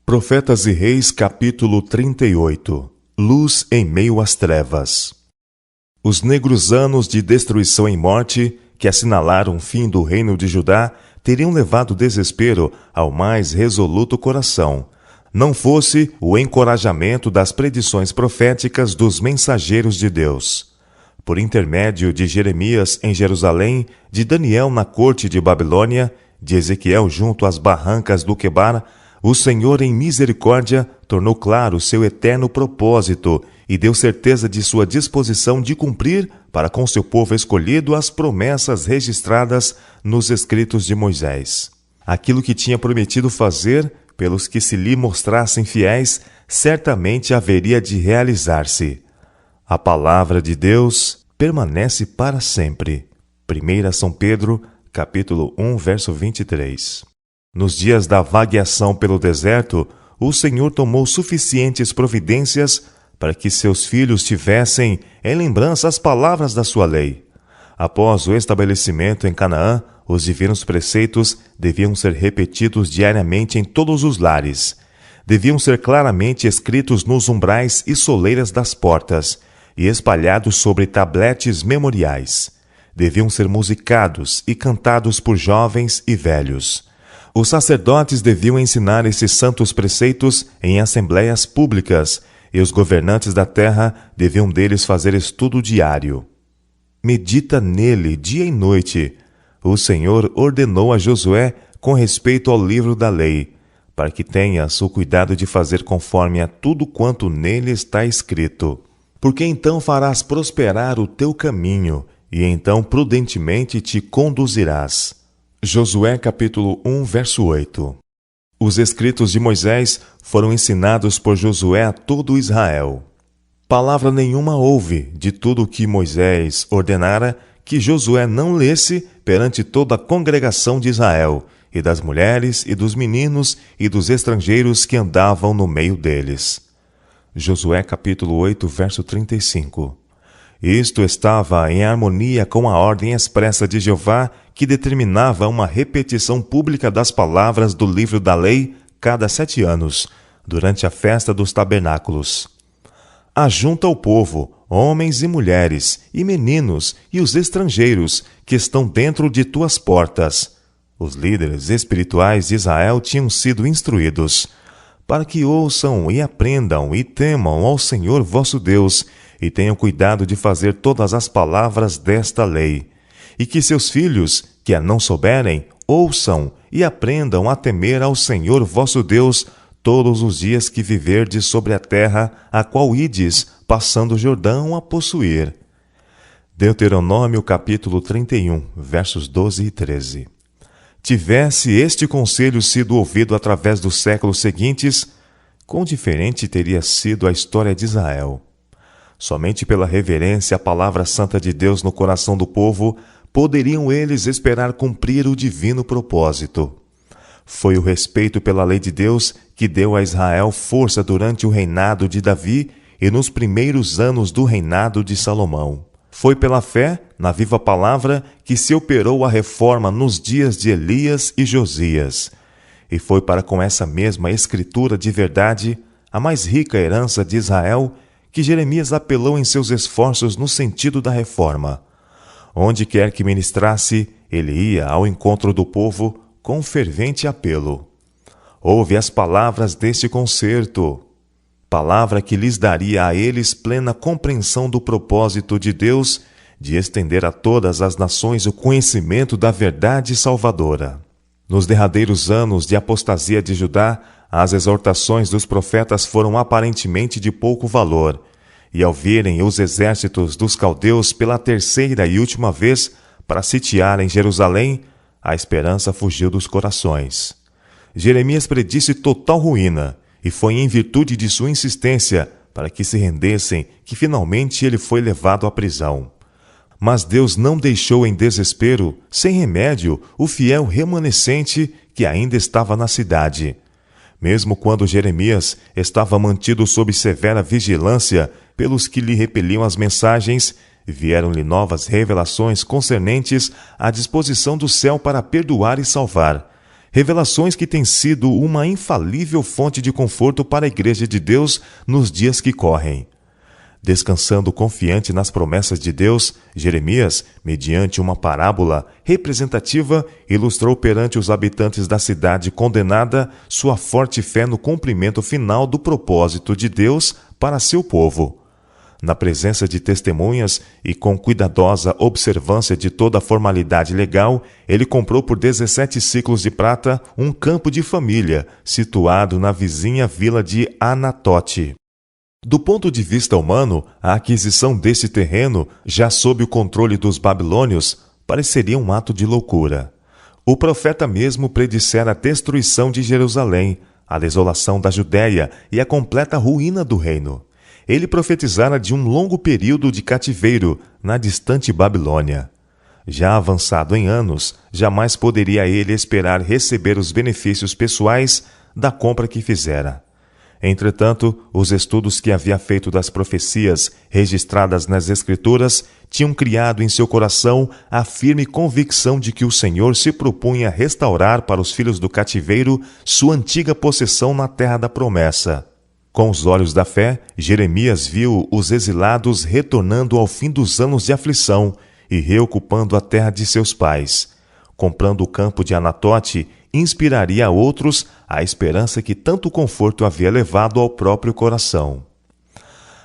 Profetas e Reis, capítulo 38. Luz em meio às trevas. Os negros anos de destruição e morte, que assinalaram o fim do reino de Judá, teriam levado desespero ao mais resoluto coração, não fosse o encorajamento das predições proféticas dos mensageiros de Deus. Por intermédio de Jeremias em Jerusalém, de Daniel na corte de Babilônia, de Ezequiel junto às barrancas do Quebar, o Senhor, em misericórdia, tornou claro seu eterno propósito e deu certeza de sua disposição de cumprir, para com seu povo escolhido, as promessas registradas nos escritos de Moisés. Aquilo que tinha prometido fazer, pelos que se lhe mostrassem fiéis, certamente haveria de realizar-se. A palavra de Deus permanece para sempre. 1 São Pedro, capítulo 1, verso 23. Nos dias da vagueação pelo deserto, o Senhor tomou suficientes providências para que seus filhos tivessem em lembrança as palavras da sua lei. Após o estabelecimento em Canaã, os divinos preceitos deviam ser repetidos diariamente em todos os lares. Deviam ser claramente escritos nos umbrais e soleiras das portas e espalhados sobre tabletes memoriais. Deviam ser musicados e cantados por jovens e velhos. Os sacerdotes deviam ensinar esses santos preceitos em assembleias públicas, e os governantes da terra deviam deles fazer estudo diário. Medita nele dia e noite. O Senhor ordenou a Josué com respeito ao livro da lei, para que tenhas o cuidado de fazer conforme a tudo quanto nele está escrito. Porque então farás prosperar o teu caminho, e então prudentemente te conduzirás. Josué capítulo 1, verso 8. Os escritos de Moisés foram ensinados por Josué a todo Israel. Palavra nenhuma houve de tudo o que Moisés ordenara que Josué não lesse perante toda a congregação de Israel, e das mulheres e dos meninos e dos estrangeiros que andavam no meio deles. Josué capítulo 8, verso 35. Isto estava em harmonia com a ordem expressa de Jeová, que determinava uma repetição pública das palavras do livro da lei cada 7 anos, durante a festa dos tabernáculos. Ajunta o povo, homens e mulheres, e meninos, e os estrangeiros, que estão dentro de tuas portas. Os líderes espirituais de Israel tinham sido instruídos, para que ouçam e aprendam e temam ao Senhor vosso Deus, e tenham cuidado de fazer todas as palavras desta lei, e que seus filhos, que a não souberem, ouçam e aprendam a temer ao Senhor vosso Deus todos os dias que viverdes sobre a terra, a qual ides, passando o Jordão a possuir. Deuteronômio capítulo 31, versos 12 e 13. Tivesse este conselho sido ouvido através dos séculos seguintes, quão diferente teria sido a história de Israel. Somente pela reverência à palavra santa de Deus no coração do povo, poderiam eles esperar cumprir o divino propósito. Foi o respeito pela lei de Deus que deu a Israel força durante o reinado de Davi e nos primeiros anos do reinado de Salomão. Foi pela fé, na viva palavra, que se operou a reforma nos dias de Elias e Josias. E foi para com essa mesma escritura de verdade, a mais rica herança de Israel, que Jeremias apelou em seus esforços no sentido da reforma. Onde quer que ministrasse, ele ia ao encontro do povo com fervente apelo. Ouve as palavras deste concerto, palavra que lhes daria a eles plena compreensão do propósito de Deus de estender a todas as nações o conhecimento da verdade salvadora. Nos derradeiros anos de apostasia de Judá, as exortações dos profetas foram aparentemente de pouco valor, e ao virem os exércitos dos caldeus pela terceira e última vez para sitiarem Jerusalém, a esperança fugiu dos corações. Jeremias predisse total ruína, e foi em virtude de sua insistência para que se rendessem que finalmente ele foi levado à prisão. Mas Deus não deixou em desespero, sem remédio, o fiel remanescente que ainda estava na cidade. Mesmo quando Jeremias estava mantido sob severa vigilância pelos que lhe repeliam as mensagens, vieram-lhe novas revelações concernentes à disposição do céu para perdoar e salvar, Revelações que têm sido uma infalível fonte de conforto para a Igreja de Deus nos dias que correm. Descansando confiante nas promessas de Deus, Jeremias, mediante uma parábola representativa, ilustrou perante os habitantes da cidade condenada sua forte fé no cumprimento final do propósito de Deus para seu povo. Na presença de testemunhas e com cuidadosa observância de toda a formalidade legal, ele comprou por 17 siclos de prata um campo de família, situado na vizinha vila de Anatote. Do ponto de vista humano, a aquisição desse terreno, já sob o controle dos babilônios, pareceria um ato de loucura. O profeta mesmo predissera a destruição de Jerusalém, a desolação da Judéia e a completa ruína do reino. Ele profetizara de um longo período de cativeiro na distante Babilônia. Já avançado em anos, jamais poderia ele esperar receber os benefícios pessoais da compra que fizera. Entretanto, os estudos que havia feito das profecias registradas nas Escrituras tinham criado em seu coração a firme convicção de que o Senhor se propunha restaurar para os filhos do cativeiro sua antiga possessão na terra da promessa. Com os olhos da fé, Jeremias viu os exilados retornando ao fim dos anos de aflição e reocupando a terra de seus pais. Comprando o campo de Anatote, inspiraria a outros a esperança que tanto conforto havia levado ao próprio coração.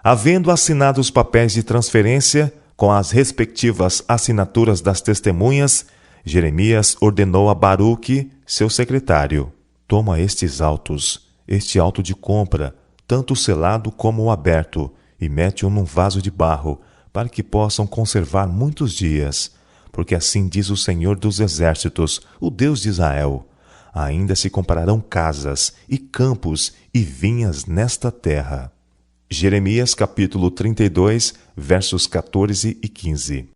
Havendo assinado os papéis de transferência, com as respectivas assinaturas das testemunhas, Jeremias ordenou a Baruque, seu secretário: toma estes autos, este auto de compra, tanto o selado como o aberto, e mete-o num vaso de barro, para que possam conservar muitos dias. Porque assim diz o Senhor dos Exércitos, o Deus de Israel: ainda se comprarão casas e campos e vinhas nesta terra. Jeremias capítulo 32, versos 14 e 15.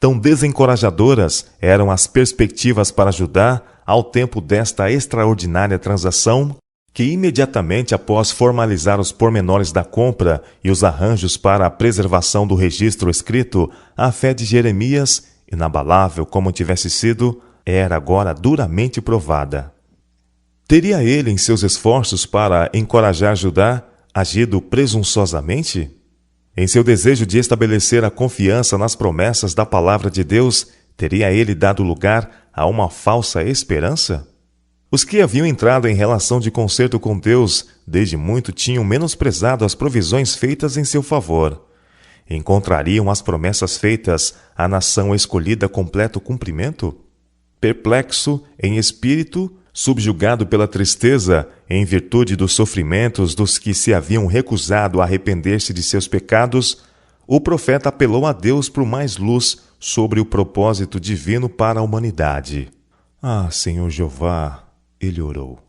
Tão desencorajadoras eram as perspectivas para Judá ao tempo desta extraordinária transação, que imediatamente após formalizar os pormenores da compra e os arranjos para a preservação do registro escrito, a fé de Jeremias, inabalável como tivesse sido, era agora duramente provada. Teria ele, em seus esforços para encorajar Judá, agido presunçosamente? Em seu desejo de estabelecer a confiança nas promessas da palavra de Deus, teria ele dado lugar a uma falsa esperança? Os que haviam entrado em relação de concerto com Deus desde muito tinham menosprezado as provisões feitas em seu favor. Encontrariam as promessas feitas à nação escolhida completo cumprimento? Perplexo em espírito, subjugado pela tristeza, em virtude dos sofrimentos dos que se haviam recusado a arrepender-se de seus pecados, o profeta apelou a Deus por mais luz sobre o propósito divino para a humanidade. Ah, Senhor Jeová, ele orou,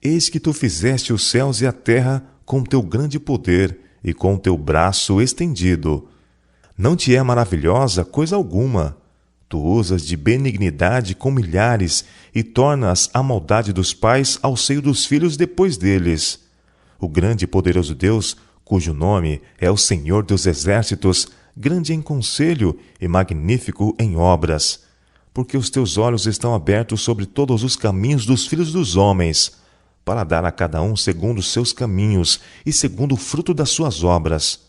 eis que tu fizeste os céus e a terra com teu grande poder e com teu braço estendido. Não te é maravilhosa coisa alguma. Tu usas de benignidade com milhares e tornas a maldade dos pais ao seio dos filhos depois deles. O grande e poderoso Deus, cujo nome é o Senhor dos Exércitos, grande em conselho e magnífico em obras, porque os teus olhos estão abertos sobre todos os caminhos dos filhos dos homens, para dar a cada um segundo os seus caminhos e segundo o fruto das suas obras.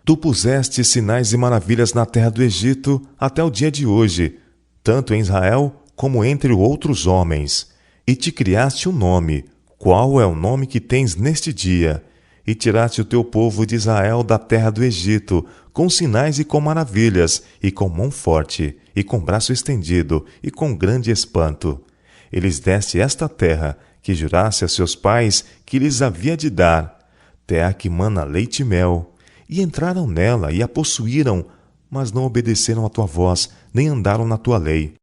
Tu puseste sinais e maravilhas na terra do Egito até o dia de hoje, tanto em Israel como entre outros homens, e te criaste um nome. Qual é o nome que tens neste dia? E tiraste o teu povo de Israel da terra do Egito, com sinais e com maravilhas, e com mão forte, e com braço estendido, e com grande espanto. E lhes deste esta terra, que jurasse a seus pais que lhes havia de dar, terra que mana leite e mel. E entraram nela e a possuíram, mas não obedeceram à tua voz, nem andaram na tua lei.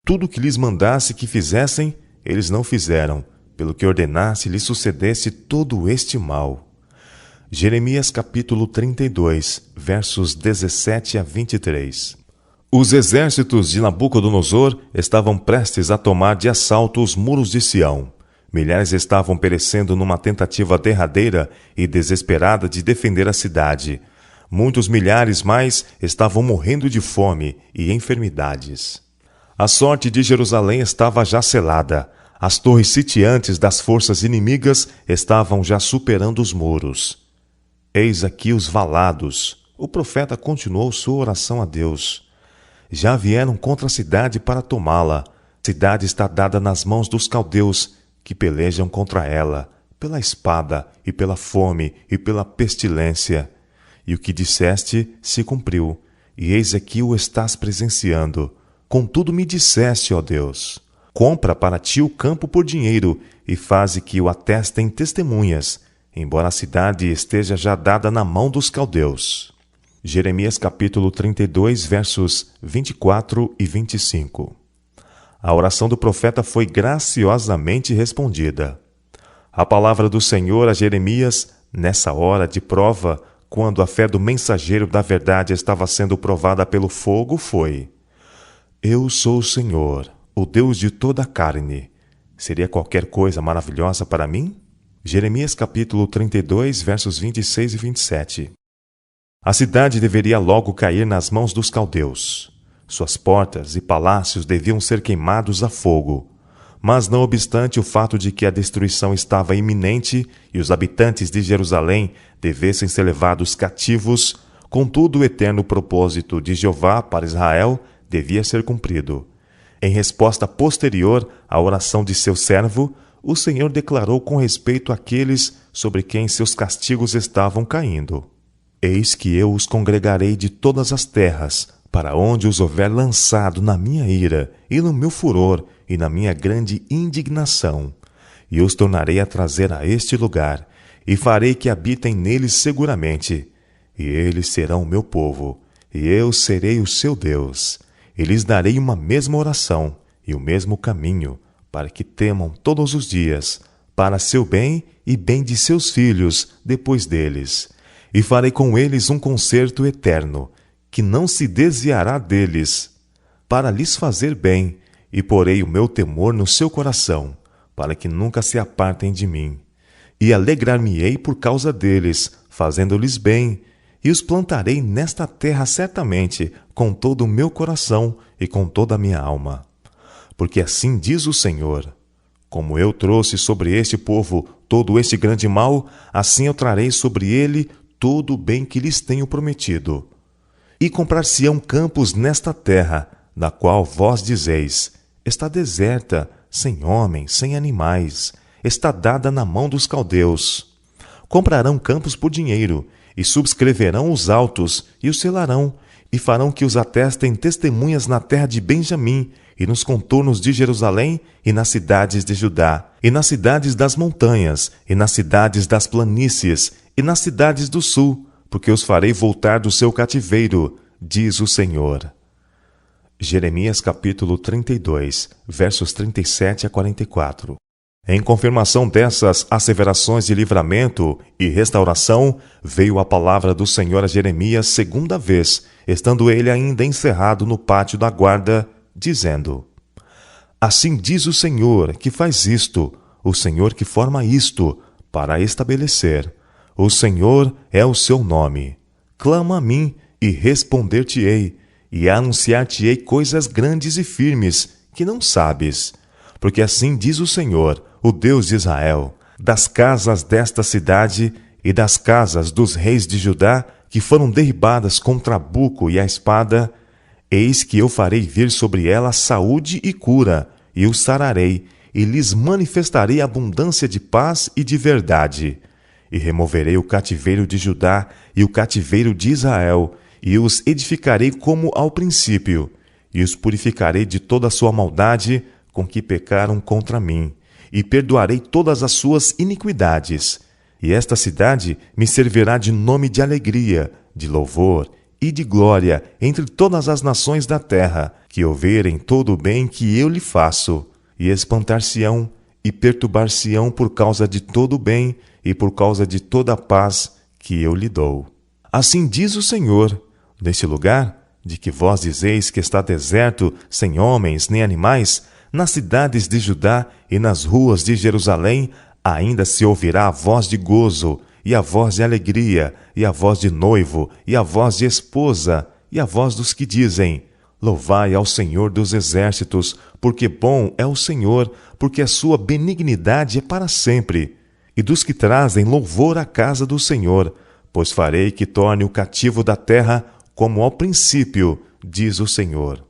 Tudo que lhes mandasse que fizessem, eles não fizeram, pelo que ordenasse lhes sucedesse todo este mal. Jeremias capítulo 32, versos 17 a 23. Os exércitos de Nabucodonosor estavam prestes a tomar de assalto os muros de Sião. Milhares estavam perecendo numa tentativa derradeira e desesperada de defender a cidade. Muitos milhares mais estavam morrendo de fome e enfermidades. A sorte de Jerusalém estava já selada. As torres sitiantes das forças inimigas estavam já superando os muros. Eis aqui os valados. O profeta continuou sua oração a Deus. Já vieram contra a cidade para tomá-la. A cidade está dada nas mãos dos caldeus, que pelejam contra ela, pela espada, e pela fome, e pela pestilência. E o que disseste se cumpriu, e eis aqui o estás presenciando. Contudo me disseste, ó Deus, compra para ti o campo por dinheiro, e faze que o atestem testemunhas, embora a cidade esteja já dada na mão dos caldeus. Jeremias capítulo 32, versos 24 e 25. A oração do profeta foi graciosamente respondida. A palavra do Senhor a Jeremias, nessa hora de prova, quando a fé do mensageiro da verdade estava sendo provada pelo fogo, foi: Eu sou o Senhor, o Deus de toda a carne. Seria qualquer coisa maravilhosa para mim? Jeremias capítulo 32, versos 26 e 27. A cidade deveria logo cair nas mãos dos caldeus. Suas portas e palácios deviam ser queimados a fogo. Mas não obstante o fato de que a destruição estava iminente e os habitantes de Jerusalém devessem ser levados cativos, contudo o eterno propósito de Jeová para Israel devia ser cumprido. Em resposta posterior à oração de seu servo, o Senhor declarou com respeito àqueles sobre quem seus castigos estavam caindo: Eis que eu os congregarei de todas as terras, para onde os houver lançado na minha ira, e no meu furor, e na minha grande indignação. E os tornarei a trazer a este lugar, e farei que habitem neles seguramente. E eles serão o meu povo, e eu serei o seu Deus. E lhes darei uma mesma oração, e o mesmo caminho, para que temam todos os dias, para seu bem e bem de seus filhos depois deles. E farei com eles um concerto eterno, que não se desviará deles, para lhes fazer bem, e porei o meu temor no seu coração, para que nunca se apartem de mim. E alegrar-me-ei por causa deles, fazendo-lhes bem, e os plantarei nesta terra certamente, com todo o meu coração e com toda a minha alma. Porque assim diz o Senhor: como eu trouxe sobre este povo todo este grande mal, assim eu trarei sobre ele todo o bem que lhes tenho prometido. E comprar-se-ão campos nesta terra, da qual vós dizeis: está deserta, sem homens, sem animais, está dada na mão dos caldeus. Comprarão campos por dinheiro, e subscreverão os autos, e os selarão, e farão que os atestem testemunhas na terra de Benjamim, e nos contornos de Jerusalém, e nas cidades de Judá, e nas cidades das montanhas, e nas cidades das planícies, e nas cidades do sul, porque os farei voltar do seu cativeiro, diz o Senhor. Jeremias capítulo 32, versos 37 a 44. Em confirmação dessas asseverações de livramento e restauração, veio a palavra do Senhor a Jeremias segunda vez, estando ele ainda encerrado no pátio da guarda, dizendo: Assim diz o Senhor que faz isto, o Senhor que forma isto, para estabelecer. O Senhor é o seu nome. Clama a mim, e responder-te-ei, e anunciar-te-ei coisas grandes e firmes, que não sabes. Porque assim diz o Senhor, o Deus de Israel: das casas desta cidade e das casas dos reis de Judá, que foram derribadas com o trabuco e a espada, eis que eu farei vir sobre ela saúde e cura, e os sararei, e lhes manifestarei abundância de paz e de verdade. E removerei o cativeiro de Judá e o cativeiro de Israel, e os edificarei como ao princípio, e os purificarei de toda a sua maldade com que pecaram contra mim, e perdoarei todas as suas iniquidades. E esta cidade me servirá de nome de alegria, de louvor e de glória entre todas as nações da terra, que ouvirem todo o bem que eu lhe faço, e espantar-se-ão e perturbar-se-ão por causa de todo o bem e por causa de toda a paz que eu lhe dou. Assim diz o Senhor: neste lugar, de que vós dizeis que está deserto, sem homens nem animais, nas cidades de Judá e nas ruas de Jerusalém, ainda se ouvirá a voz de gozo, e a voz de alegria, e a voz de noivo, e a voz de esposa, e a voz dos que dizem: Louvai ao Senhor dos exércitos, porque bom é o Senhor, porque a sua benignidade é para sempre. E dos que trazem louvor à casa do Senhor, pois farei que torne o cativo da terra como ao princípio, diz o Senhor.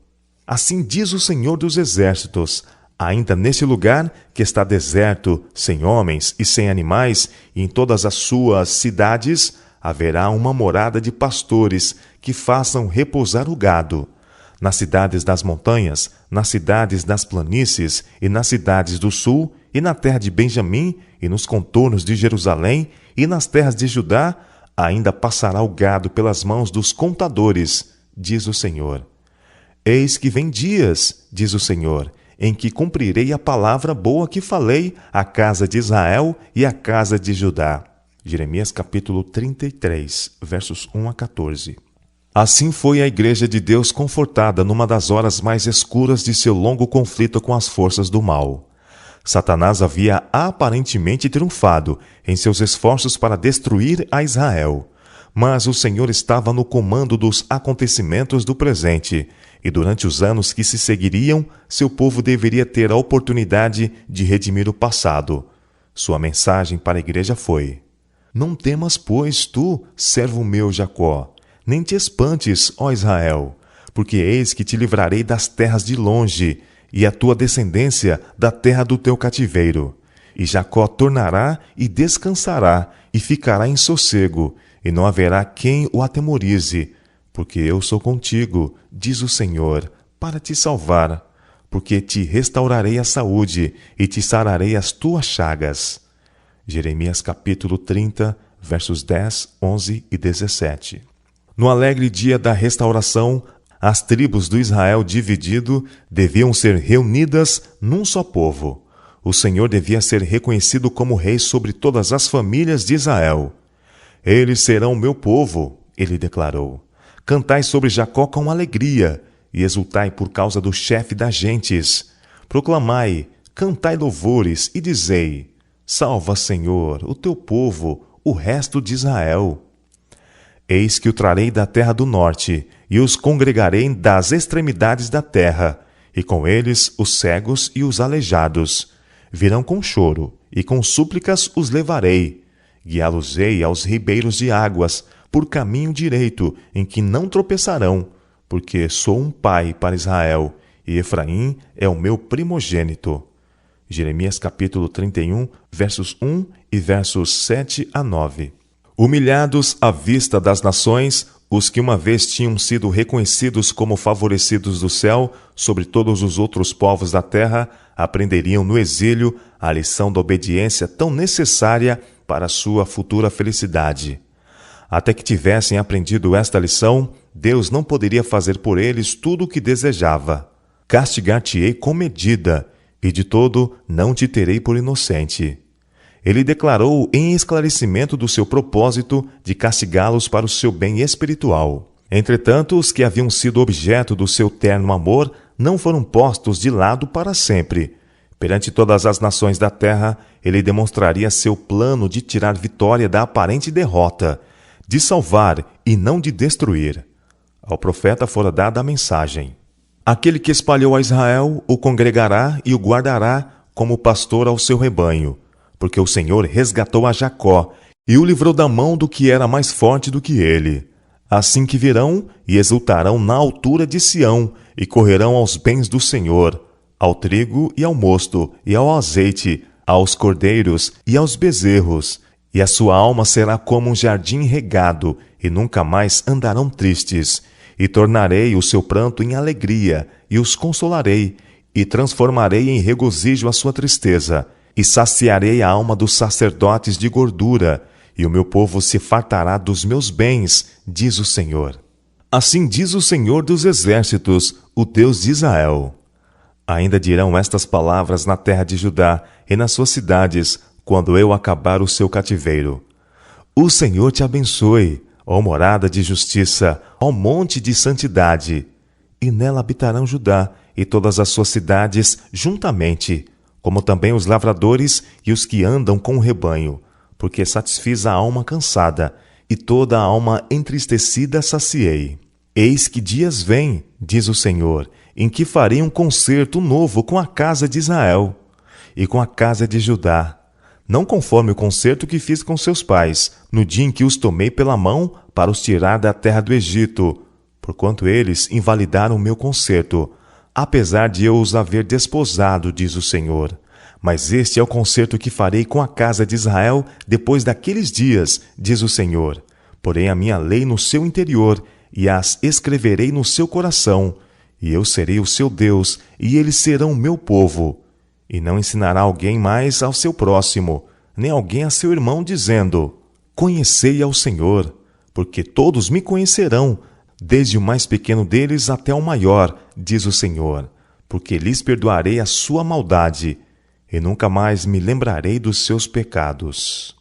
Assim diz o Senhor dos exércitos: ainda neste lugar que está deserto, sem homens e sem animais, e em todas as suas cidades, haverá uma morada de pastores que façam repousar o gado. Nas cidades das montanhas, nas cidades das planícies e nas cidades do sul, e na terra de Benjamim, e nos contornos de Jerusalém, e nas terras de Judá, ainda passará o gado pelas mãos dos contadores, diz o Senhor. Eis que vem dias, diz o Senhor, em que cumprirei a palavra boa que falei à casa de Israel e à casa de Judá. Jeremias capítulo 33, versos 1 a 14. Assim foi a Igreja de Deus confortada numa das horas mais escuras de seu longo conflito com as forças do mal. Satanás havia aparentemente triunfado em seus esforços para destruir a Israel, mas o Senhor estava no comando dos acontecimentos do presente, e durante os anos que se seguiriam, seu povo deveria ter a oportunidade de redimir o passado. Sua mensagem para a igreja foi: Não temas, pois, tu, servo meu Jacó, nem te espantes, ó Israel, porque eis que te livrarei das terras de longe, e a tua descendência da terra do teu cativeiro. E Jacó tornará e descansará, e ficará em sossego, e não haverá quem o atemorize, porque eu sou contigo, diz o Senhor, para te salvar, porque te restaurarei a saúde, e te sararei as tuas chagas. Jeremias capítulo 30, versos 10, 11 e 17. No alegre dia da restauração, as tribos do Israel dividido deviam ser reunidas num só povo. O Senhor devia ser reconhecido como rei sobre todas as famílias de Israel. Eles serão meu povo, ele declarou. Cantai sobre Jacó com alegria, e exultai por causa do chefe das gentes. Proclamai, cantai louvores, e dizei: Salva, Senhor, o teu povo, o resto de Israel. Eis que o trarei da terra do norte, e os congregarei das extremidades da terra, e com eles os cegos e os aleijados. Virão com choro, e com súplicas os levarei. Guiá-los-ei aos ribeiros de águas, por caminho direito, em que não tropeçarão, porque sou um pai para Israel, e Efraim é o meu primogênito. Jeremias capítulo 31, versos 1 e versos 7 a 9. Humilhados à vista das nações, os que uma vez tinham sido reconhecidos como favorecidos do céu sobre todos os outros povos da terra, aprenderiam no exílio a lição da obediência tão necessária para a sua futura felicidade. Até que tivessem aprendido esta lição, Deus não poderia fazer por eles tudo o que desejava. Castigar-te-ei com medida, e de todo não te terei por inocente. Ele declarou em esclarecimento do seu propósito de castigá-los para o seu bem espiritual. Entretanto, os que haviam sido objeto do seu terno amor não foram postos de lado para sempre. Perante todas as nações da terra, ele demonstraria seu plano de tirar vitória da aparente derrota, de salvar e não de destruir. Ao profeta fora dada a mensagem: Aquele que espalhou a Israel o congregará e o guardará como pastor ao seu rebanho, porque o Senhor resgatou a Jacó e o livrou da mão do que era mais forte do que ele. Assim que virão e exultarão na altura de Sião e correrão aos bens do Senhor, ao trigo e ao mosto e ao azeite, aos cordeiros e aos bezerros, e a sua alma será como um jardim regado, e nunca mais andarão tristes. E tornarei o seu pranto em alegria, e os consolarei, e transformarei em regozijo a sua tristeza, e saciarei a alma dos sacerdotes de gordura, e o meu povo se fartará dos meus bens, diz o Senhor. Assim diz o Senhor dos exércitos, o Deus de Israel. Ainda dirão estas palavras na terra de Judá e nas suas cidades, quando eu acabar o seu cativeiro. O Senhor te abençoe, ó morada de justiça, ó monte de santidade. E nela habitarão Judá e todas as suas cidades juntamente, como também os lavradores e os que andam com o rebanho, porque satisfiz a alma cansada, e toda a alma entristecida saciei. Eis que dias vêm, diz o Senhor, em que farei um concerto novo com a casa de Israel e com a casa de Judá, não conforme o concerto que fiz com seus pais, no dia em que os tomei pela mão para os tirar da terra do Egito, porquanto eles invalidaram o meu concerto, apesar de eu os haver desposado, diz o Senhor. Mas este é o concerto que farei com a casa de Israel depois daqueles dias, diz o Senhor. Porém a minha lei no seu interior, e as escreverei no seu coração, e eu serei o seu Deus, e eles serão o meu povo. E não ensinará alguém mais ao seu próximo, nem alguém a seu irmão, dizendo: Conhecei ao Senhor, porque todos me conhecerão, desde o mais pequeno deles até o maior, diz o Senhor, porque lhes perdoarei a sua maldade, e nunca mais me lembrarei dos seus pecados.